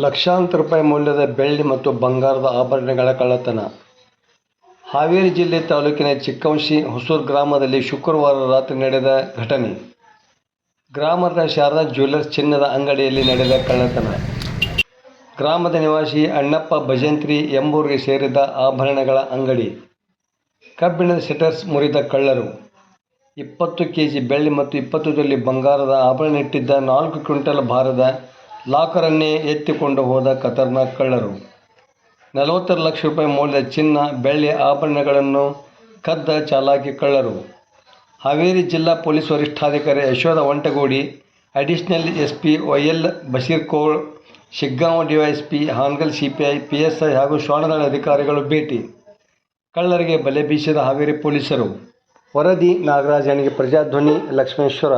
ಲಕ್ಷಾಂತರ ರೂಪಾಯಿ ಮೌಲ್ಯದ ಬೆಳ್ಳಿ ಮತ್ತು ಬಂಗಾರದ ಆಭರಣಗಳ ಕಳ್ಳತನ. ಹಾವೇರಿ ಜಿಲ್ಲೆ ತಾಲೂಕಿನ ಚಿಕ್ಕವಂಶಿ ಹೊಸೂರು ಗ್ರಾಮದಲ್ಲಿ ಶುಕ್ರವಾರ ರಾತ್ರಿ ನಡೆದ ಘಟನೆ. ಗ್ರಾಮದ ಶಾರದಾ ಜ್ಯುವೆಲ್ಲರ್ಸ್ ಚಿನ್ನದ ಅಂಗಡಿಯಲ್ಲಿ ನಡೆದ ಕಳ್ಳತನ. ಗ್ರಾಮದ ನಿವಾಸಿ ಅಣ್ಣಪ್ಪ ಭಜಂತ್ರಿ ಎಂಬುವರಿಗೆ ಸೇರಿದ ಆಭರಣಗಳ ಅಂಗಡಿ. ಕಬ್ಬಿಣದ ಶಟರ್ಸ್ ಮುರಿದ ಕಳ್ಳರು. 20 ಕೆಜಿ ಬೆಳ್ಳಿ ಮತ್ತು 20 ತೊಲೆ ಬಂಗಾರದ ಆಭರಣ ಇಟ್ಟಿದ್ದ 4 ಕ್ವಿಂಟಲ್ ಭಾರದ ಲಾಕರನ್ನೇ ಎತ್ತಿಕೊಂಡು ಹೋದ ಖತರ್ನಾಕ್ ಕಳ್ಳರು. 40 ಲಕ್ಷ ರೂಪಾಯಿ ಮೌಲ್ಯದ ಚಿನ್ನ, ಬೆಳ್ಳಿ ಆಭರಣಗಳನ್ನು ಕದ್ದ ಚಾಲಾಕಿ ಕಳ್ಳರು. ಹಾವೇರಿ ಜಿಲ್ಲಾ ಪೊಲೀಸ್ ವರಿಷ್ಠಾಧಿಕಾರಿ Yashoda Vantagodi, additional SP Y L Basheerkol, Shiggaon DYSP, Hanagal CPI, PSI ಹಾಗೂ ಶ್ವಾನದಳ ಅಧಿಕಾರಿಗಳು ಭೇಟಿ. ಕಳ್ಳರಿಗೆ ಬಲೆ ಬೀಸಿದ ಹಾವೇರಿ ಪೊಲೀಸರು. ವರದಿ ನಾಗರಾಜ್ ಅಣಿಗೆ, ಪ್ರಜಾಧ್ವನಿ, ಲಕ್ಷ್ಮೇಶ್ವರ.